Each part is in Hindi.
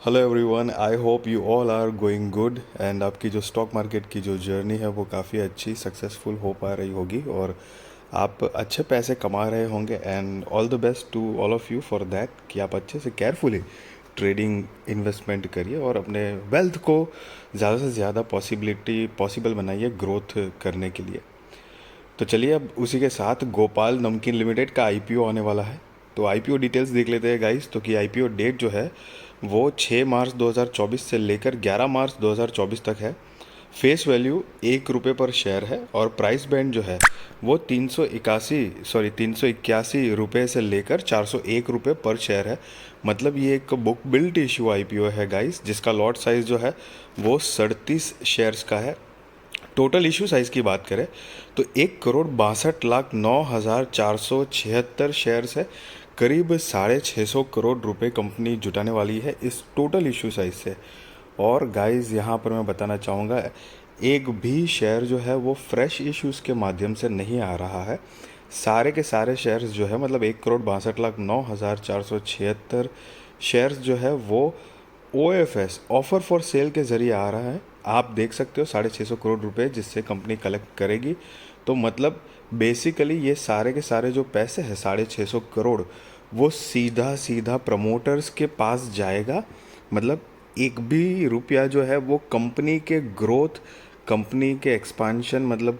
Hello everyone, I hope you all are going good and आपकी जो स्टॉक मार्केट की जो जर्नी है वो काफ़ी अच्छी सक्सेसफुल हो पा रही होगी और आप अच्छे पैसे कमा रहे होंगे। And all the best to all of you for that कि आप अच्छे से केयरफुली ट्रेडिंग इन्वेस्टमेंट करिए और अपने वेल्थ को ज़्यादा से ज़्यादा पॉसिबल बनाइए ग्रोथ करने के लिए। तो चलिए अब उसी के साथ गोपाल नमकीन लिमिटेड का आईपीओ आने वाला है। तो आईपीओ डिटेल्स देख लेते हैं गाइस। तो कि आईपीओ डेट जो है वो 6 मार्च 2024 से लेकर 11 मार्च 2024 तक है। फेस वैल्यू 1 रुपये पर शेयर है और प्राइस बैंड जो है वो 381 रुपये से लेकर 401 रुपये पर शेयर है। मतलब ये एक बुक बिल्ट इशू आईपीओ है गाइस, जिसका लॉट साइज़ जो है वो 37 शेयर्स का है। टोटल इशू साइज़ की बात करें तो 1,62,09,476 शेयर्स है। करीब 650 करोड़ रुपए कंपनी जुटाने वाली है इस टोटल इशू साइज से। और गाइस यहाँ पर मैं बताना चाहूँगा, एक भी शेयर जो है वो फ्रेश इश्यूज़ के माध्यम से नहीं आ रहा है। सारे के सारे शेयर्स जो है मतलब 1,62,09,476 शेयर्स जो है वो OFS ऑफर फॉर सेल के ज़रिए आ रहा है। आप देख सकते हो 650 करोड़ रुपए जिससे कंपनी कलेक्ट करेगी। तो मतलब बेसिकली ये सारे के सारे जो पैसे हैं 650 करोड़, वो सीधा सीधा प्रमोटर्स के पास जाएगा। मतलब एक भी रुपया जो है वो कंपनी के ग्रोथ, कंपनी के एक्सपांशन, मतलब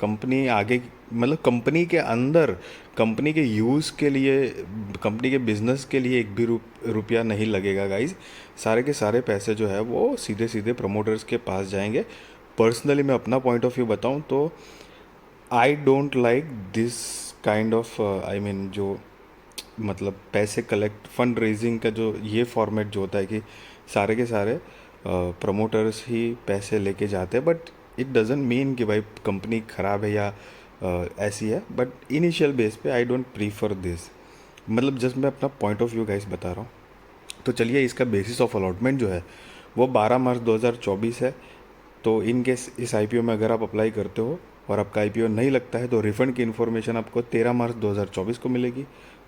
कंपनी आगे, मतलब कंपनी के अंदर, कंपनी के यूज़ के लिए, कंपनी के बिजनेस के लिए एक भी रुपया नहीं लगेगा गाइज। सारे के सारे पैसे जो है वो सीधे सीधे प्रमोटर्स के पास जाएंगे। पर्सनली मैं अपना पॉइंट ऑफ व्यू बताऊं तो I don't like this kind of I mean जो मतलब पैसे कलेक्ट फंड रेजिंग का जो ये फॉर्मेट जो होता है कि सारे के सारे प्रमोटर्स ही पैसे लेके जाते हैं। बट इट डजेंट मीन कि भाई कंपनी ख़राब है या ऐसी है। बट इनिशियल बेस पे आई डोंट प्रीफर दिस। मतलब जस्ट मैं अपना पॉइंट ऑफ व्यू गाइस बता रहा हूँ। तो चलिए इसका बेसिस ऑफ अलॉटमेंट जो है वो 12 मार्च 2024 है। तो इन केस इस आईपीओ में अगर आप अप्लाई करते हो और आपका आईपीओ नहीं लगता है तो रिफंड की इन्फॉर्मेशन आपको 13 मार्च 2024 को मिलेगी।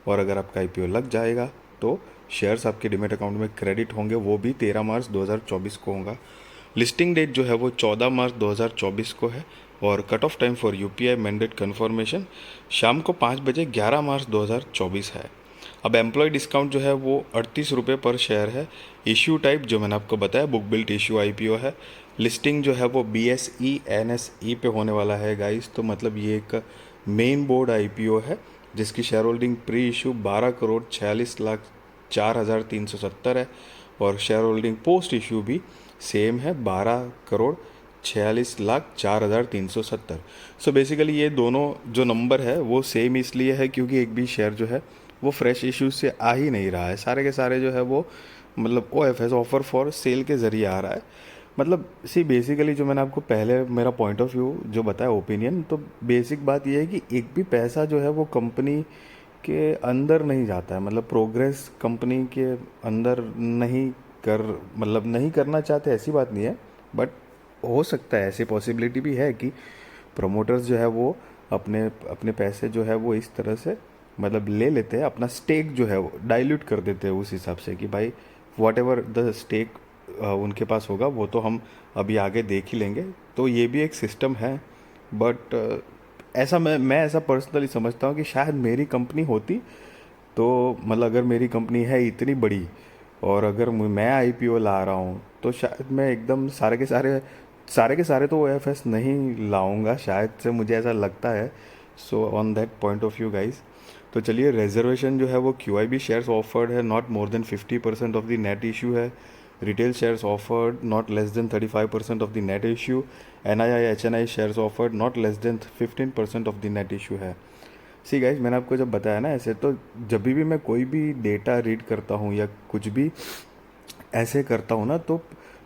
और अगर आपका आईपीओ लग जाएगा तो शेयर्स आपके डीमैट अकाउंट में क्रेडिट होंगे, वो भी 13 मार्च 2024 को होगा। लिस्टिंग डेट जो है वो 14 मार्च 2024 को है। और cut off time for UPI mandate confirmation शाम को 5 बजे 11 मार्च 2024 है। अब एम्प्लॉय डिस्काउंट जो है वो 38 रुपये पर शेयर है। इश्यू टाइप जो मैंने आपको बताया बुक बिल्ट इश्यू आईपीओ है। लिस्टिंग जो है वो BSE NSE पे होने वाला है गाइस। तो मतलब ये एक मेन बोर्ड आईपीओ है जिसकी शेयर होल्डिंग प्री इशू 12,46,04,370 है। और शेयर होल्डिंग पोस्ट इशू भी सेम है 12,46,04,370। सो बेसिकली ये दोनों जो नंबर है वो सेम इसलिए है क्योंकि एक भी शेयर जो है वो फ्रेश इश्यूज से आ ही नहीं रहा है। सारे के सारे जो है वो मतलब OFS ऑफर फॉर सेल के ज़रिए आ रहा है। मतलब सी बेसिकली जो मैंने आपको पहले मेरा पॉइंट ऑफ व्यू जो बताया ओपिनियन, तो बेसिक बात यह है कि एक भी पैसा जो है वो कंपनी के अंदर नहीं जाता है। मतलब प्रोग्रेस कंपनी के अंदर नहीं कर मतलब नहीं करना चाहते ऐसी बात नहीं है। बट हो सकता है, ऐसी पॉसिबिलिटी भी है कि प्रमोटर्स जो है वो अपने अपने पैसे जो है वो इस तरह से मतलब ले लेते हैं, अपना स्टेक जो है वो डाइल्यूट कर देते हैं उस हिसाब से कि भाई वॉट एवर द स्टेक उनके पास होगा वो तो हम अभी आगे देख ही लेंगे। तो ये भी एक सिस्टम है। बट ऐसा मैं ऐसा पर्सनली समझता हूँ कि शायद मेरी कंपनी होती तो मतलब अगर मेरी कंपनी है इतनी बड़ी और अगर मैं आईपीओ ला रहा हूँ तो शायद मैं एकदम सारे के सारे तो OFS नहीं लाऊंगा शायद से, मुझे ऐसा लगता है। So on that point of view guys, तो चलिए रिजर्वेशन जो है वो QIB शेयर्स ऑफर्ड है not more than 50% of the net issue है। Retail shares offered not less than 35% of the net issue. NII HNI shares offered not less than 15% of the net issue है। सी गाइज मैंने आपको जब बताया ना ऐसे, तो जब भी मैं कोई भी डेटा रीड करता हूँ या कुछ भी ऐसे करता हूँ ना, तो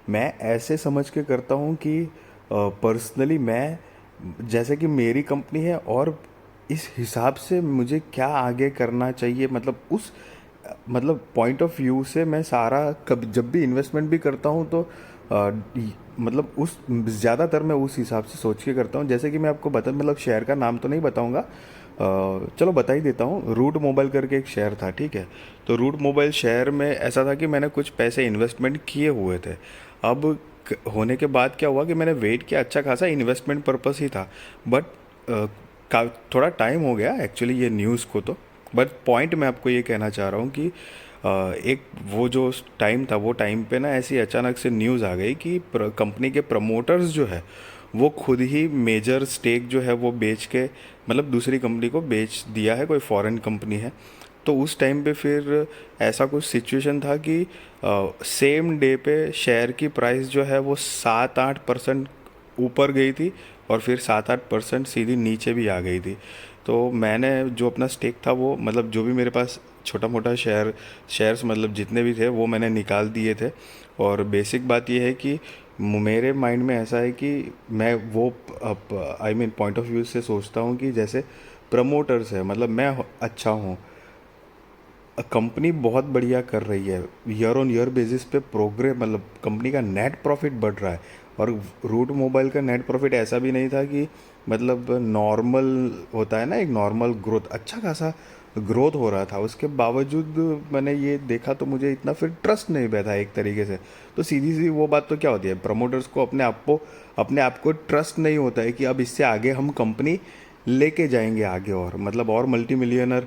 मैं ऐसे समझ के करता हूँ कि पर्सनली मैं, जैसे कि मेरी कंपनी है और इस हिसाब से मुझे क्या आगे करना चाहिए, मतलब उस मतलब पॉइंट ऑफ व्यू से मैं सारा कब जब भी इन्वेस्टमेंट भी करता हूँ तो मतलब उस ज़्यादातर मैं उस हिसाब से सोच के करता हूँ। जैसे कि मैं आपको बता मतलब शेयर का नाम तो नहीं बताऊँगा, चलो बता ही देता हूँ। रूट मोबाइल करके एक शेयर था, ठीक है। तो रूट मोबाइल शेयर में ऐसा था कि मैंने कुछ पैसे इन्वेस्टमेंट किए हुए थे। अब होने के बाद क्या हुआ कि मैंने वेट किया, अच्छा खासा इन्वेस्टमेंट पर्पस ही था, बट का थोड़ा टाइम हो गया एक्चुअली ये न्यूज़ को तो। बट पॉइंट मैं आपको ये कहना चाह रहा हूँ कि एक वो जो टाइम था, वो टाइम पे ना ऐसी अचानक से न्यूज़ आ गई कि कंपनी के प्रमोटर्स जो है वो खुद ही मेजर स्टेक जो है वो बेच के, मतलब दूसरी कंपनी को बेच दिया है, कोई फॉरेन कंपनी है। तो उस टाइम पे फिर ऐसा कुछ सिचुएशन था कि सेम डे पे शेयर की प्राइस जो है वो 7-8% ऊपर गई थी, और फिर 7-8% सीधी नीचे भी आ गई थी। तो मैंने जो अपना स्टेक था वो, मतलब जो भी मेरे पास छोटा मोटा शेयर्स मतलब जितने भी थे वो मैंने निकाल दिए थे। और बेसिक बात ये है कि मेरे माइंड में ऐसा है कि मैं वो I mean point of view से सोचता हूँ कि जैसे प्रमोटर्स है, मतलब मैं अच्छा हूँ, कंपनी बहुत बढ़िया कर रही है, ईयर ऑन ईयर बेसिस पे प्रोग्रेस, मतलब कंपनी का नेट प्रॉफिट बढ़ रहा है। और रूट मोबाइल का नेट प्रॉफिट ऐसा भी नहीं था कि मतलब नॉर्मल होता है ना, एक नॉर्मल ग्रोथ, अच्छा खासा ग्रोथ हो रहा था। उसके बावजूद मैंने ये देखा तो मुझे इतना फिर ट्रस्ट नहीं बैठा एक तरीके से। तो सीधी सी वो बात तो क्या होती है, प्रमोटर्स को अपने आप को ट्रस्ट नहीं होता है कि अब इससे आगे हम कंपनी लेके जाएंगे आगे, और मतलब और मल्टी मिलियनर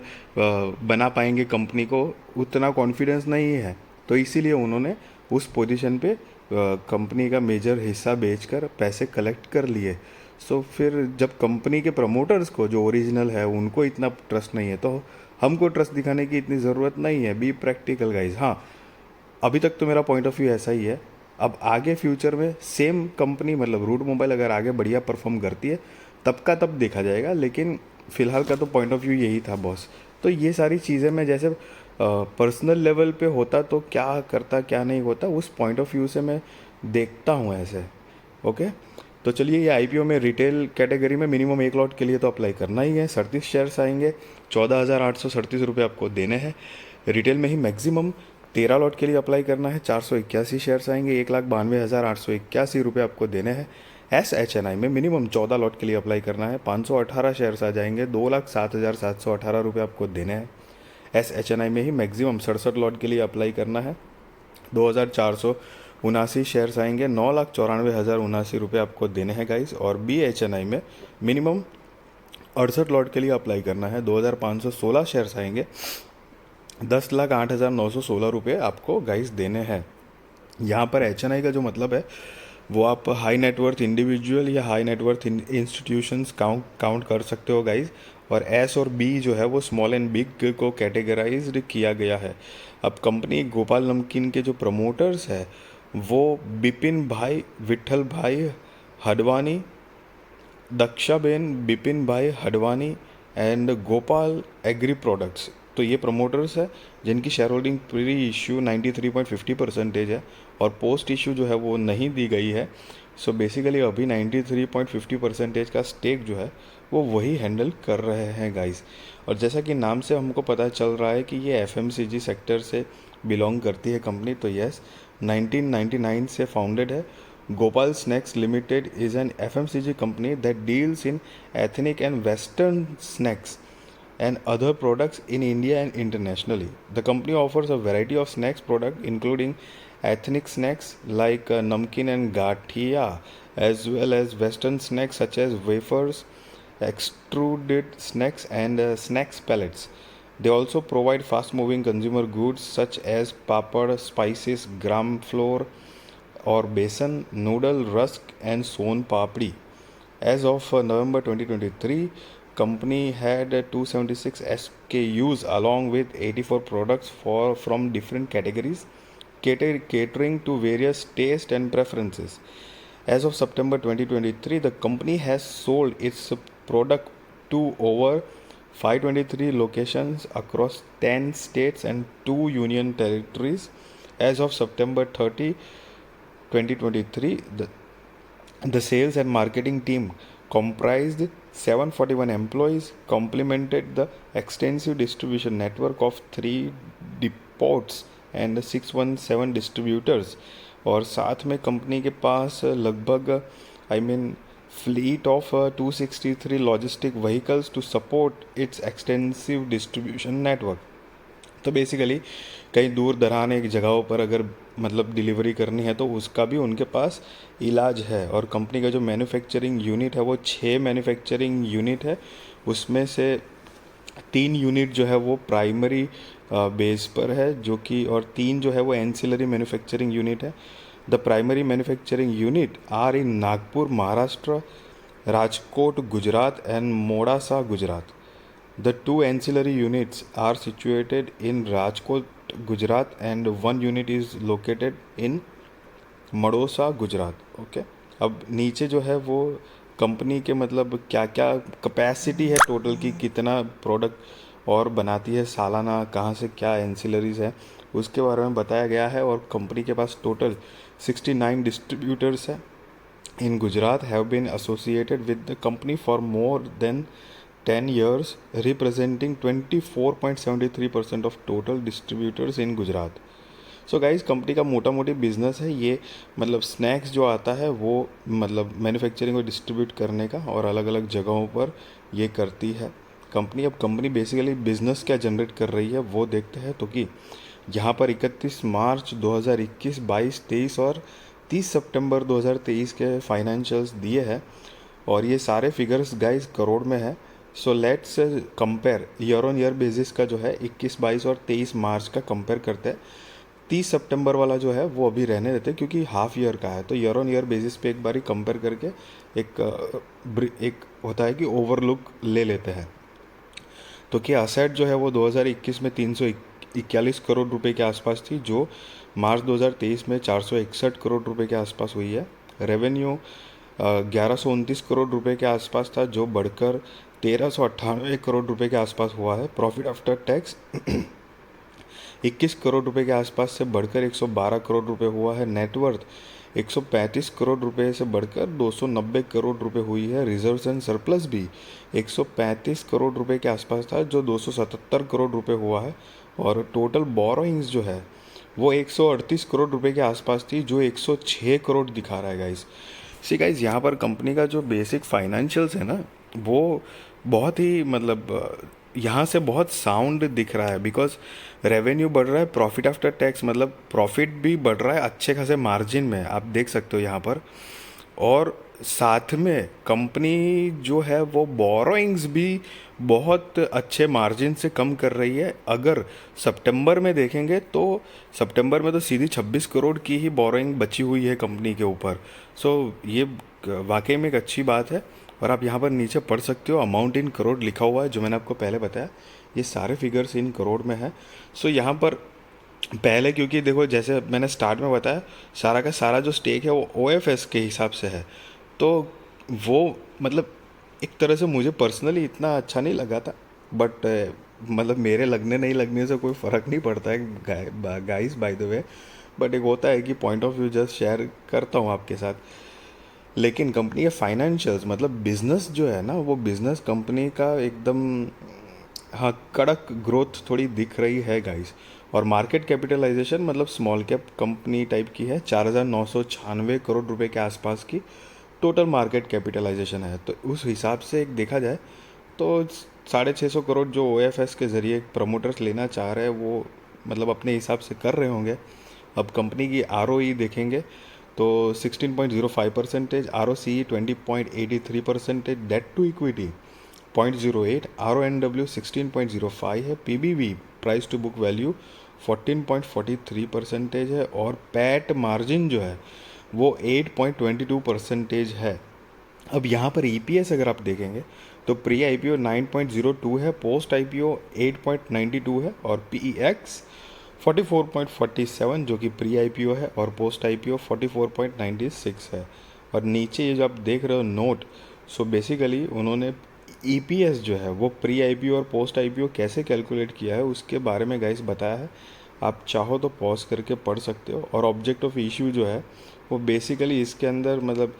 बना पाएंगे कंपनी को, उतना कॉन्फिडेंस नहीं है। तो इसीलिए उन्होंने उस पोजीशन पे कंपनी का मेजर हिस्सा बेचकर पैसे कलेक्ट कर लिए। सो फिर जब कंपनी के प्रमोटर्स को, जो ओरिजिनल है, उनको इतना ट्रस्ट नहीं है, तो हमको ट्रस्ट दिखाने की इतनी ज़रूरत नहीं है। Be practical guys. हाँ, अभी तक तो मेरा पॉइंट ऑफ व्यू ऐसा ही है। अब आगे फ्यूचर में सेम कंपनी, मतलब रूट मोबाइल अगर आगे बढ़िया परफॉर्म करती है तब का तब देखा जाएगा, लेकिन फ़िलहाल का तो पॉइंट ऑफ व्यू यही था बॉस। तो ये सारी चीज़ें मैं जैसे पर्सनल लेवल पे होता तो क्या करता क्या नहीं होता, उस पॉइंट ऑफ व्यू से मैं देखता हूँ ऐसे। ओके। तो चलिए, ये आईपीओ में रिटेल कैटेगरी में मिनिमम 1 लॉट के लिए तो अप्लाई करना ही है। 37 शेयर्स आएंगे, 14,837 रुपये आपको देने हैं। रिटेल में ही मैक्सिमम 13 लॉट के लिए अप्लाई करना है, 481 शेयर्स आएंगे, 1,92,881 रुपये आपको देने हैं। SHNI में मिनिमम 14 लॉट के लिए अप्लाई करना है, 518 शेयर्स आ जाएंगे, 2,07,718 रुपये आपको देने हैं। SHNI में ही मैक्सिमम 67 लॉट के लिए अप्लाई करना है, 2,479 शेयर्स आएंगे, 9,94,079 रुपये आपको देने हैं गाइस। और BHNI में मिनिमम 68 लॉट के लिए अप्लाई करना है, 2,516 शेयर्स आएंगे, 10,08,916 रुपये आपको गाइस देने हैं। यहाँ पर HNI का जो मतलब है वो आप हाई नेटवर्थ इंडिविजुअल या हाई नेटवर्थ इंस्टीट्यूशंस काउंट कर सकते हो गाइस। और S और B जो है वो स्मॉल एंड बिग को कैटेगराइज्ड किया गया है। अब कंपनी गोपाल नमकीन के जो प्रमोटर्स है वो बिपिन भाई, विट्ठल भाई हडवानी, दक्षाबेन, बिपिन भाई Hadwani and Gopal agree products. तो ये प्रमोटर्स है जिनकी शेयर होल्डिंग प्री इश्यू 93.50% है, और पोस्ट इश्यू जो है वो नहीं दी गई है। सो बेसिकली अभी 93.50% का स्टेक जो है वो वही हैंडल कर रहे हैं गाइस। और जैसा कि नाम से हमको पता चल रहा है कि ये FMCG सेक्टर से बिलोंग करती है कंपनी। तो यस, 1999 से फाउंडेड है। Gopal Snacks Limited is an FMCG company that deals in ethnic and Western snacks and other products in India and internationally. The company offers a variety of snacks products including ethnic snacks like namkeen and gathia, as well as Western snacks such as wafers, extruded snacks, and snacks pellets. They also provide fast moving consumer goods such as papad, spices, gram flour, or besan, noodle, rusk, and son papdi. As of November 2023, company had 276 SKUs along with 84 products from different categories, catering to various taste and preferences. As of September 2023, the company has sold its product to over 523 locations across 10 states and 2 union territories. As of September 30, 2023, the sales and marketing team comprised 741 employees, complemented the extensive distribution network of 3 depots and 617 distributors। और साथ में कंपनी के पास लगभग I mean fleet of 263 logistic vehicles to support its extensive distribution network. तो बेसिकली कहीं दूर दरान एक जगहों पर अगर मतलब डिलीवरी करनी है तो उसका भी उनके पास इलाज है। और कंपनी का जो मैन्युफैक्चरिंग यूनिट है वो 6 मैन्युफैक्चरिंग यूनिट है, उसमें से 3 यूनिट जो है वो प्राइमरी बेस पर है जो कि, और 3 जो है वो एंसिलरी मैन्युफैक्चरिंग यूनिट है। The primary manufacturing unit are in Nagpur Maharashtra, Rajkot Gujarat and Modasa Gujarat. The two ancillary units are situated in Rajkot, Gujarat, and one unit is located in Modasa Gujarat. Okay, अब नीचे जो है वो कंपनी के मतलब क्या क्या कैपेसिटी है टोटल की, कितना प्रोडक्ट और बनाती है सालाना, कहाँ से क्या एंसिलरीज है उसके बारे में बताया गया है। और कंपनी के पास टोटल 69 डिस्ट्रीब्यूटर्स है in Gujarat have been associated with the company for more than 10 years, representing 24.73% of total distributors in Gujarat. So guys company का मोटा मोटी बिजनेस है ये, मतलब स्नैक्स जो आता है वो मतलब मैन्युफैक्चरिंग और डिस्ट्रीब्यूट करने का, और अलग अलग जगहों पर ये करती है कंपनी। अब कंपनी बेसिकली बिजनेस क्या जनरेट कर रही है वो देखते हैं। तो कि यहाँ पर 31 मार्च 2021, 22, 23 और 30 सितंबर 2023 के फाइनेंशियल्स दिए हैं, और ये सारे फिगर्स गाइज करोड़ में है। So let's compare year on year basis का जो है 21, 22 और 23 मार्च का कंपेयर करते हैं। 30 सितंबर वाला जो है वो अभी रहने देते क्योंकि हाफ ईयर का है, तो ईयर ऑन ईयर बेसिस पे एक बार ही कंपेयर करके एक होता है कि ओवरलुक ले लेते हैं। तो कि असेट जो है वो 2021 में 341 करोड़ रुपए के आसपास थी, जो मार्च 2023 में 461 करोड़ रुपए के आसपास हुई है। रेवेन्यू 1129 करोड़ रुपए के आसपास था, जो बढ़कर 1398 करोड़ रुपए के आसपास हुआ है। प्रॉफिट आफ्टर टैक्स 21 करोड़ रुपए के आसपास से बढ़कर 112 करोड़ रुपए हुआ है। नेटवर्थ 135 करोड़ रुपए से बढ़कर 290 करोड़ रुपए हुई है। रिजर्व्स एंड सरप्लस भी 135 करोड़ रुपए के आसपास था, जो 277 करोड़ रुपए हुआ है। और टोटल बोरोइंग्स जो है वो 138 करोड़ रुपए के आसपास थी, जो 106 करोड़ दिखा रहा है गाइस। सी गाइस, यहाँ पर कंपनी का जो बेसिक फाइनेंशियल्स है ना वो बहुत ही मतलब यहाँ से बहुत साउंड दिख रहा है, बिकॉज रेवेन्यू बढ़ रहा है, प्रॉफिट आफ्टर टैक्स मतलब प्रॉफिट भी बढ़ रहा है अच्छे खासे मार्जिन में, आप देख सकते हो यहाँ पर। और साथ में कंपनी जो है वो बोरोइंग्स भी बहुत अच्छे मार्जिन से कम कर रही है। अगर सितंबर में देखेंगे तो सितंबर में तो सीधी 26 करोड़ की ही बोरोइंग बची हुई है कंपनी के ऊपर। सो ये वाकई में एक अच्छी बात है। और आप यहाँ पर नीचे पढ़ सकते हो अमाउंट इन करोड़ लिखा हुआ है, जो मैंने आपको पहले बताया, ये सारे फिगर्स इन करोड़ में है। सो यहाँ पर पहले क्योंकि देखो जैसे मैंने स्टार्ट में बताया, सारा का सारा जो स्टेक है वो OFS के हिसाब से है, तो वो मतलब एक तरह से मुझे पर्सनली इतना अच्छा नहीं लगा था, बट मतलब मेरे लगने नहीं लगने से कोई फ़र्क नहीं पड़ता है guys, by the way. But एक होता है कि point of view just share करता हूँ आपके साथ। लेकिन कंपनी के फाइनेंशियल्स मतलब बिजनेस जो है ना, वो बिजनेस कंपनी का एकदम हाँ कड़क ग्रोथ थोड़ी दिख रही है गाइस। और मार्केट कैपिटलाइजेशन मतलब स्मॉल कैप कंपनी टाइप की है, 4,996 करोड़ रुपए के आसपास की टोटल मार्केट कैपिटलाइजेशन है। तो उस हिसाब से एक देखा जाए तो 650 करोड़ जो OFS के ज़रिए प्रमोटर्स लेना चाह रहे हैं वो मतलब अपने हिसाब से कर रहे होंगे। अब कंपनी की ROE देखेंगे तो 16.05%, ROCE 20.83%, debt to equity 0.08, RONW 16.05 है, PBV price to book value 14.43% है, और पैट मार्जिन जो है वो 8.22% है। अब यहाँ पर EPS अगर आप देखेंगे तो प्री IPO 9.02 है, पोस्ट IPO 8.92 है, और PEX 44.47 जो कि प्री IPO है, और पोस्ट IPO 44.96 है। और नीचे ये जो आप देख रहे हो नोट, सो बेसिकली उन्होंने EPS जो है वो प्री IPO और पोस्ट IPO कैसे कैलकुलेट किया है उसके बारे में गाइस बताया है। आप चाहो तो पॉज करके पढ़ सकते हो। और ऑब्जेक्ट ऑफ इश्यू जो है वो बेसिकली इसके अंदर मतलब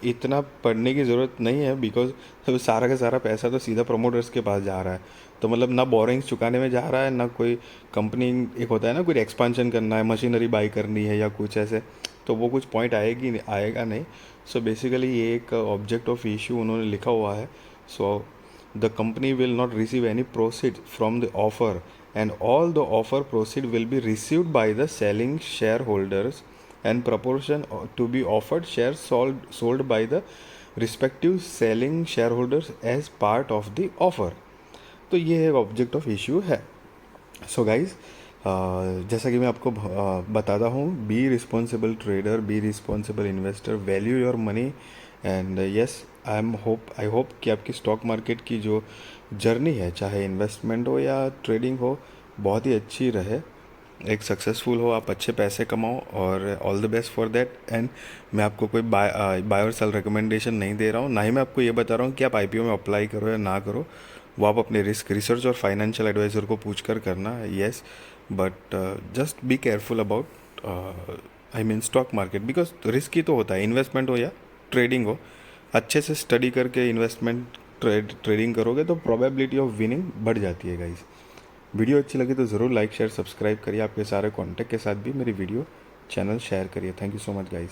इतना पढ़ने की ज़रूरत नहीं है, बिकॉज सारा का सारा पैसा तो सीधा प्रमोटर्स के पास जा रहा है। तो मतलब ना बोरिंग्स चुकाने में जा रहा है, ना कोई कंपनी, एक होता है ना कोई एक्सपांशन करना है, मशीनरी बाई करनी है या कुछ ऐसे, तो वो कुछ पॉइंट आएगा नहीं। सो बेसिकली ये एक ऑब्जेक्ट ऑफ इशू उन्होंने लिखा हुआ है। So the company will not receive any proceed from the offer and all the offer proceed will be received by the selling share holders and proportion to be offered share sold by the respective selling share holders as part of the offer. तो ये एक ऑब्जेक्ट ऑफ इशू है। सो गाइज, जैसा कि मैं आपको बताता हूँ, be responsible trader, be responsible investor, value your money and yes I hope कि आपकी स्टॉक मार्केट की जो जर्नी है, चाहे इन्वेस्टमेंट हो या ट्रेडिंग हो, बहुत ही अच्छी रहे, एक सक्सेसफुल हो, आप अच्छे पैसे कमाओ और all the best for that. And मैं आपको कोई बाय और सेल रिकमेंडेशन नहीं दे रहा हूँ, ना ही मैं आपको ये बता रहा हूँ कि आप आईपीओ में अप्लाई करो या ना करो। वो आप अपने रिसर्च और फाइनेंशियल एडवाइज़र को पूछ कर करना। Yes, but just be careful about I mean stock market, because risky तो होता है, इन्वेस्टमेंट हो या ट्रेडिंग हो। अच्छे से स्टडी करके इन्वेस्टमेंट ट्रेडिंग करोगे तो प्रोबेबिलिटी ऑफ विनिंग बढ़ जाती है गाइज। वीडियो अच्छी लगी तो ज़रूर लाइक शेयर सब्सक्राइब करिए, आपके सारे कॉन्टैक्ट के साथ भी मेरी वीडियो चैनल शेयर करिए। Thank you so much guys.